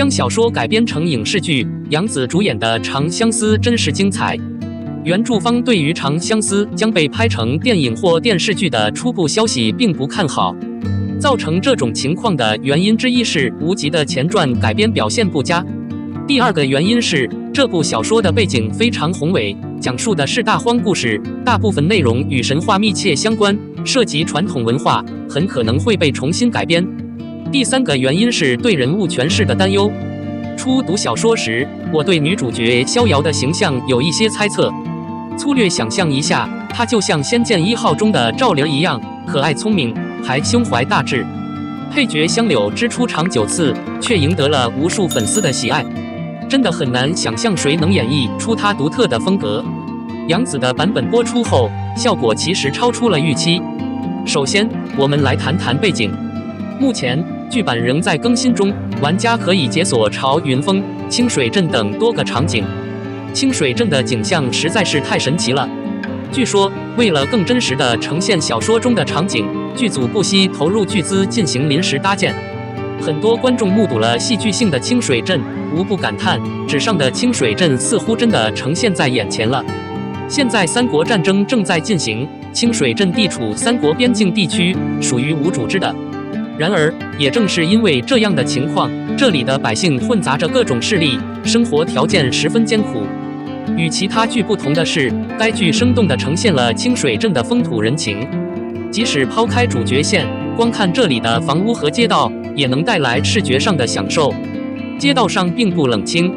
将小说改编成影视剧，杨紫主演的《长相思》真是精彩。原著方对于《长相思》将被拍成电影或电视剧的初步消息并不看好。造成这种情况的原因之一是无极的前传改编表现不佳。第二个原因是这部小说的背景非常宏伟，讲述的是大荒故事，大部分内容与神话密切相关，涉及传统文化，很可能会被重新改编。第三个原因是对人物诠释的担忧。初读小说时，我对女主角逍遥的形象有一些猜测。粗略想象一下，她就像《仙剑1号》中的赵灵一样，可爱聪明，还胸怀大志。配角香柳之出场9次，却赢得了无数粉丝的喜爱。真的很难想象谁能演绎出她独特的风格。杨紫的版本播出后，效果其实超出了预期。首先，我们来谈谈背景。目前，剧版仍在更新中，玩家可以解锁朝云峰、清水镇等多个场景。清水镇的景象实在是太神奇了。据说，为了更真实地呈现小说中的场景，剧组不惜投入巨资进行临时搭建。很多观众目睹了戏剧性的清水镇，无不感叹，纸上的清水镇似乎真的呈现在眼前了。现在三国战争正在进行，清水镇地处三国边境地区，属于无主之的。然而，也正是因为这样的情况，这里的百姓混杂着各种势力，生活条件十分艰苦。与其他剧不同的是，该剧生动地呈现了清水镇的风土人情。即使抛开主角线，光看这里的房屋和街道，也能带来视觉上的享受。街道上并不冷清，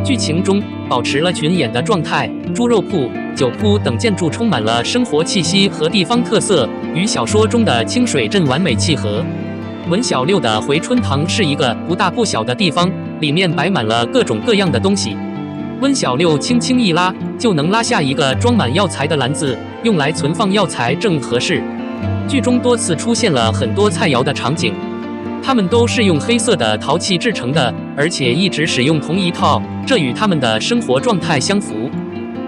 剧情中保持了群演的状态，猪肉铺、酒铺等建筑充满了生活气息和地方特色，与小说中的清水镇完美契合。文小六的回春堂是一个不大不小的地方，里面摆满了各种各样的东西。温小六轻轻一拉，就能拉下一个装满药材的篮子，用来存放药材正合适。剧中多次出现了很多菜肴的场景，它们都是用黑色的陶器制成的，而且一直使用同一套，这与他们的生活状态相符。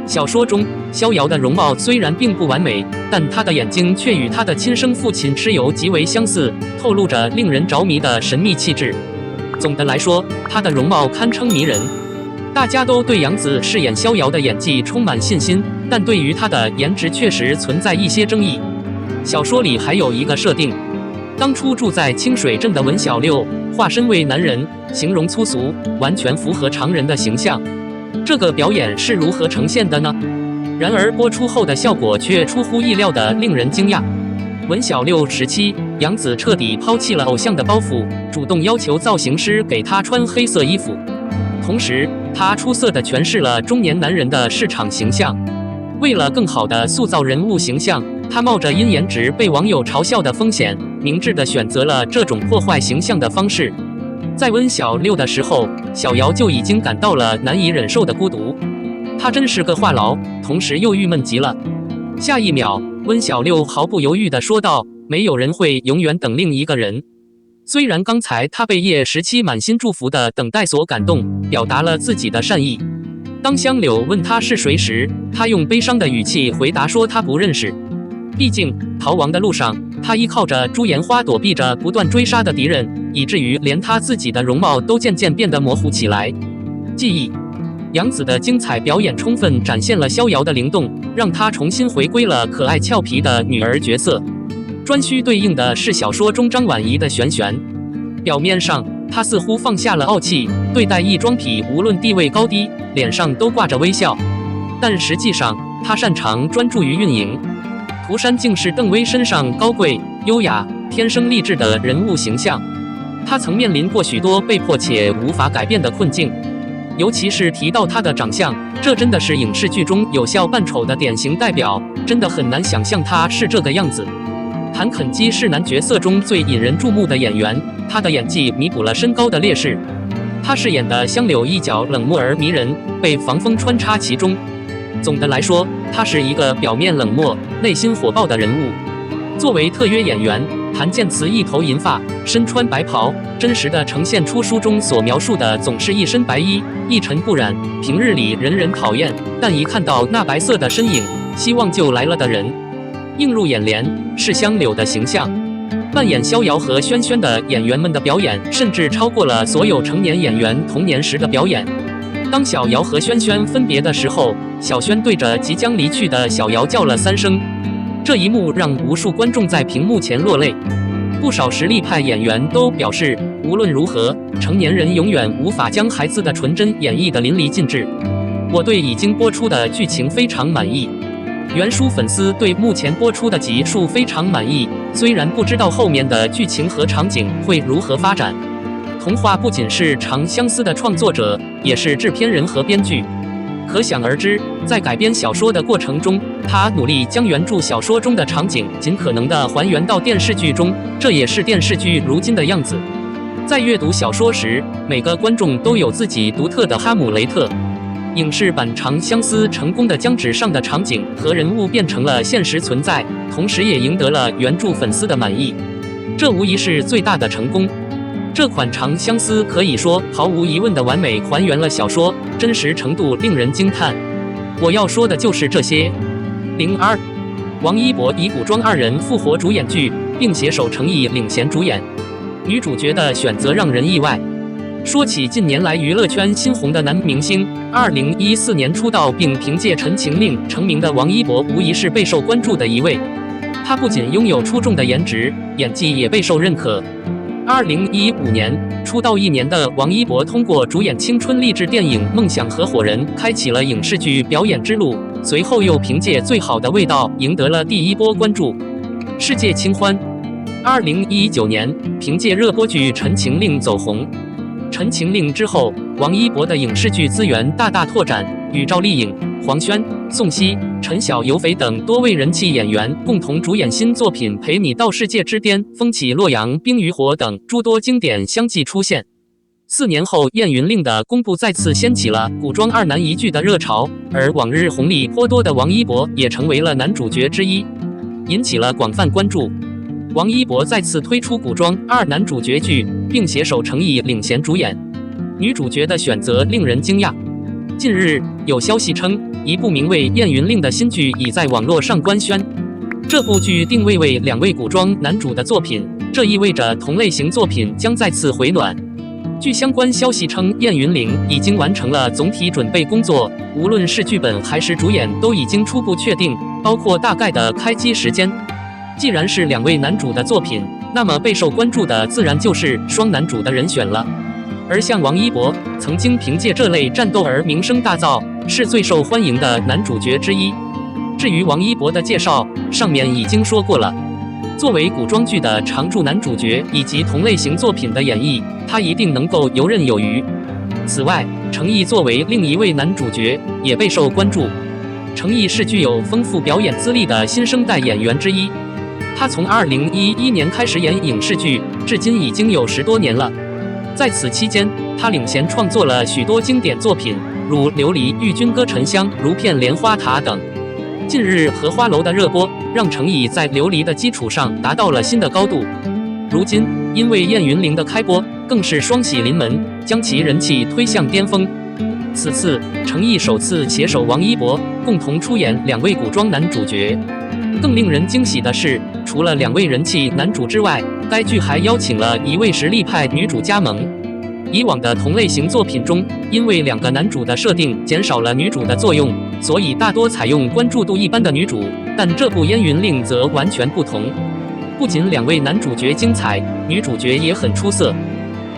小说中，逍遥的容貌虽然并不完美，但他的眼睛却与他的亲生父亲蚩尤极为相似，透露着令人着迷的神秘气质。总的来说，他的容貌堪称迷人。大家都对杨紫饰演逍遥的演技充满信心，但对于她的颜值确实存在一些争议。小说里还有一个设定，当初住在清水镇的文小六化身为男人，形容粗俗，完全符合常人的形象。这个表演是如何呈现的呢？然而播出后的效果却出乎意料的令人惊讶。文小六时期，杨紫彻底抛弃了偶像的包袱，主动要求造型师给她穿黑色衣服。同时，她出色地诠释了中年男人的市场形象。为了更好地塑造人物形象，她冒着因颜值被网友嘲笑的风险，明智地选择了这种破坏形象的方式。在温小六的时候，小瑶就已经感到了难以忍受的孤独。他真是个话痨，同时又郁闷极了。下一秒，温小六毫不犹豫地说道：“没有人会永远等另一个人。”虽然刚才他被叶17满心祝福的等待所感动，表达了自己的善意。当香柳问他是谁时，他用悲伤的语气回答说他不认识。毕竟逃亡的路上，他依靠着朱颜花躲避着不断追杀的敌人，以至于连他自己的容貌都渐渐变得模糊起来。记忆，杨紫的精彩表演充分展现了逍遥的灵动，让她重新回归了可爱俏皮的女儿角色。颛顼对应的是小说中张婉仪的玄玄。表面上，她似乎放下了傲气，对待易装痞无论地位高低，脸上都挂着微笑。但实际上，她擅长专注于运营。涂山竟是邓薇身上高贵、优雅、天生丽质的人物形象。她曾面临过许多被迫且无法改变的困境，尤其是提到她的长相，这真的是影视剧中有笑扮丑的典型代表，真的很难想象她是这个样子。谭肯基是男角色中最引人注目的演员，他的演技弥补了身高的劣势。他饰演的香柳一角冷漠而迷人，被防风穿插其中。总的来说，他是一个表面冷漠、内心火爆的人物。作为特约演员，谭健次一头银发，身穿白袍，真实地呈现出书中所描述的总是一身白衣，一尘不染，平日里人人讨厌，但一看到那白色的身影，希望就来了的人。映入眼帘是香柳的形象。扮演逍遥和轩轩的演员们的表演，甚至超过了所有成年演员童年时的表演。当小遥和轩轩分别的时候，小轩对着即将离去的小遥叫了3声，这一幕让无数观众在屏幕前落泪。不少实力派演员都表示，无论如何，成年人永远无法将孩子的纯真演绎得淋漓尽致。我对已经播出的剧情非常满意。原书粉丝对目前播出的集数非常满意，虽然不知道后面的剧情和场景会如何发展。童话不仅是《长相思》的创作者，也是制片人和编剧。可想而知，在改编小说的过程中，他努力将原著小说中的场景尽可能地还原到电视剧中，这也是电视剧如今的样子。在阅读小说时，每个观众都有自己独特的哈姆雷特。影视版《长相思》成功地将纸上的场景和人物变成了现实存在，同时也赢得了原著粉丝的满意，这无疑是最大的成功。这款《长相思》可以说毫无疑问地完美还原了小说，真实程度令人惊叹。我要说的就是这些。02，王一博以古装2人复活主演剧，并携手程毅领衔主演。女主角的选择让人意外。说起近年来娱乐圈新红的男明星，2014年出道并凭借《陈情令》成名的王一博，无疑是备受关注的一位。他不仅拥有出众的颜值，演技也备受认可。2015年出道1年的王一博，通过主演青春励志电影《梦想合伙人》，开启了影视剧表演之路。随后又凭借《最好的味道》赢得了第一波关注。世界清欢。2019年凭借热播剧《陈情令》走红。《陈情令》之后，王一博的影视剧资源大大拓展，与赵丽颖、黄轩、宋茜、陈晓、尤肥等多位人气演员共同主演新作品《陪你到世界之巅》《风起洛阳》《冰与火》等诸多经典相继出现。4年后，燕云令的公布再次掀起了古装2男一剧的热潮，而往日红利颇多的王一博也成为了男主角之一，引起了广泛关注。王一博再次推出古装2男主角剧，并携手程毅领衔主演。女主角的选择令人惊讶。近日有消息称，一部名为《燕云令》的新剧已在网络上官宣。这部剧定位为2位古装男主的作品，这意味着同类型作品将再次回暖。据相关消息称，《燕云令》已经完成了总体准备工作，无论是剧本还是主演都已经初步确定，包括大概的开机时间。既然是2位男主的作品，那么备受关注的自然就是双男主的人选了。而像王一博，曾经凭借这类战斗而名声大噪，是最受欢迎的男主角之一。至于王一博的介绍，上面已经说过了。作为古装剧的常驻男主角以及同类型作品的演绎，他一定能够游刃有余。此外，程毅作为另一位男主角也备受关注。程毅是具有丰富表演资历的新生代演员之一，他从2011年开始演影视剧，至今已经有10多年了。在此期间，他领衔创作了许多经典作品，如《琉璃》《玉君歌沉香》《如片莲花塔》等。近日《荷花楼》的热播，让程毅在《琉璃》的基础上达到了新的高度。如今，因为《燕云令》的开播，更是双喜临门，将其人气推向巅峰。此次，程毅首次携手王一博，共同出演2位古装男主角。更令人惊喜的是，除了2位人气男主之外，该剧还邀请了1位实力派女主加盟。以往的同类型作品中，因为2个男主的设定减少了女主的作用，所以大多采用关注度一般的女主，但这部《燕云令》则完全不同。不仅2位男主角精彩，女主角也很出色。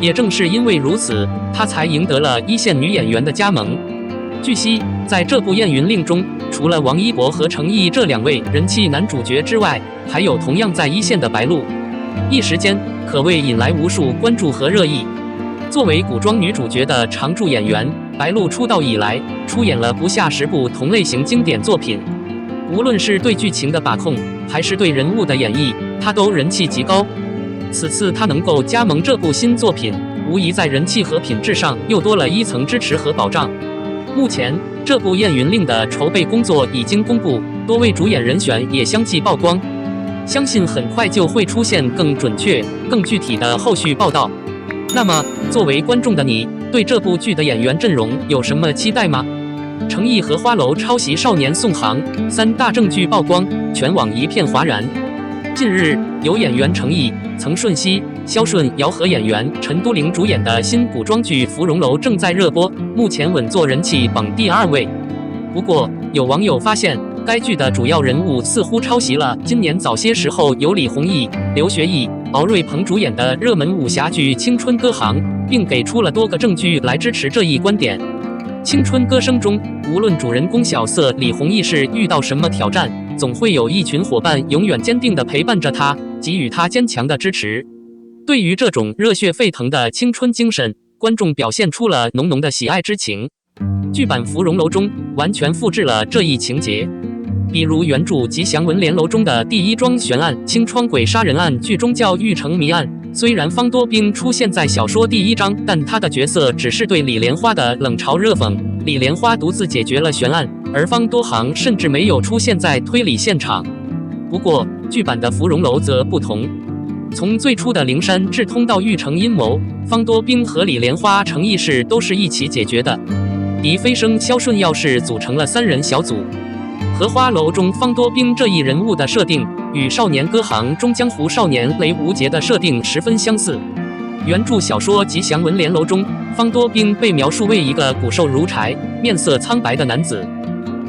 也正是因为如此，她才赢得了一线女演员的加盟。据悉，在这部《燕云令》中，除了王一博和程毅这2位人气男主角之外，还有同样在一线的白鹿，一时间可谓引来无数关注和热议。作为古装女主角的常驻演员，白鹿出道以来出演了不下10部同类型经典作品，无论是对剧情的把控，还是对人物的演绎，她都人气极高。此次她能够加盟这部新作品，无疑在人气和品质上又多了一层支持和保障。目前，这部《燕云令》的筹备工作已经公布，多位主演人选也相继曝光，相信很快就会出现更准确、更具体的后续报道。那么，作为观众的你，对这部剧的演员阵容有什么期待吗？程毅荷花楼抄袭少年宋航，3大证据曝光，全网一片哗然。近日，有演员程毅、曾舜晞、肖顺尧和演员陈都灵主演的新古装剧《芙蓉楼》正在热播，目前稳坐人气榜第2位。不过，有网友发现，该剧的主要人物似乎抄袭了今年早些时候由李弘毅、刘学义、敖瑞鹏主演的热门武侠剧《青春歌行》，并给出了多个证据来支持这一观点。青春歌声中，无论主人公小色李弘毅是遇到什么挑战，总会有一群伙伴永远坚定地陪伴着他，给予他坚强的支持。对于这种热血沸腾的青春精神，观众表现出了浓浓的喜爱之情。剧版《芙蓉楼》中完全复制了这一情节，比如原著《吉祥文联楼》中的第一桩悬案清窗鬼杀人案，剧中叫玉成谜案。虽然方多兵出现在小说第1章，但他的角色只是对李莲花的冷嘲热讽，李莲花独自解决了悬案，而方多行甚至没有出现在推理现场。不过，剧版的《芙蓉楼》则不同，从最初的灵山智通到玉成阴谋，方多兵和李莲花成义事都是一起解决的。狄飞升、萧顺耀是组成了3人小组。荷花楼中方多兵这一人物的设定，与《少年歌行》中江湖少年雷无节的设定十分相似。原著小说《吉祥文联楼》中，方多兵被描述为一个骨瘦如柴、面色苍白的男子。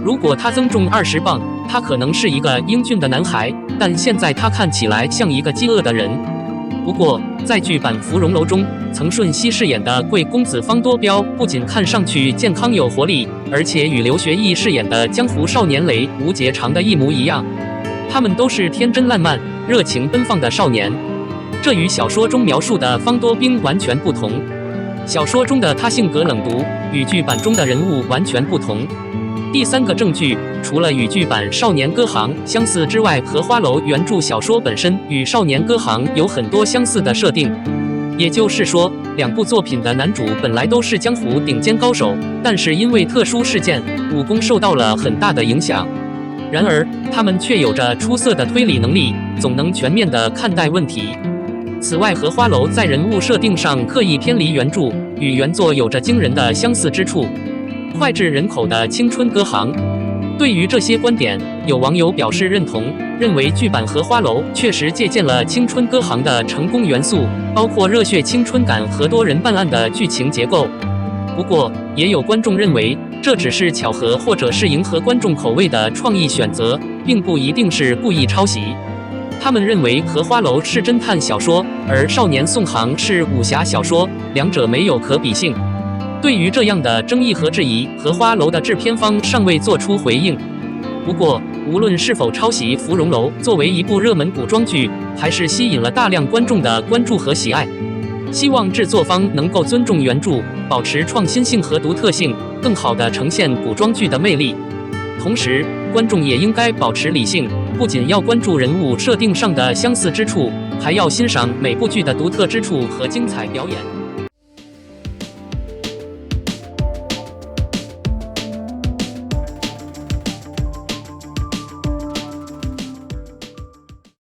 如果他增重20磅，他可能是一个英俊的男孩，但现在他看起来像一个饥饿的人。不过，在剧版《芙蓉楼》中，曾舜晞饰演的贵公子方多彪不仅看上去健康有活力，而且与刘学义饰演的江湖少年雷无节长得一模一样。他们都是天真烂漫、热情奔放的少年，这与小说中描述的方多兵完全不同。小说中的他性格冷毒，与剧版中的人物完全不同。第3个证据，除了与剧版《少年歌行》相似之外，《荷花楼》原著小说本身与《少年歌行》有很多相似的设定。也就是说，2部作品的男主本来都是江湖顶尖高手，但是因为特殊事件，武功受到了很大的影响。然而，他们却有着出色的推理能力，总能全面地看待问题。此外，《荷花楼》在人物设定上刻意偏离原著，与原作有着惊人的相似之处。脍炙人口的青春歌行。对于这些观点，有网友表示认同，认为剧版《荷花楼》确实借鉴了青春歌行的成功元素，包括热血青春感和多人办案的剧情结构。不过，也有观众认为，这只是巧合或者是迎合观众口味的创意选择，并不一定是故意抄袭。他们认为《荷花楼》是侦探小说，而《少年宋行》是武侠小说，两者没有可比性。对于这样的争议和质疑，荷花楼的制片方尚未做出回应。不过，无论是否抄袭《芙蓉楼》作为一部热门古装剧，还是吸引了大量观众的关注和喜爱。希望制作方能够尊重原著，保持创新性和独特性，更好地呈现古装剧的魅力。同时，观众也应该保持理性，不仅要关注人物设定上的相似之处，还要欣赏每部剧的独特之处和精彩表演。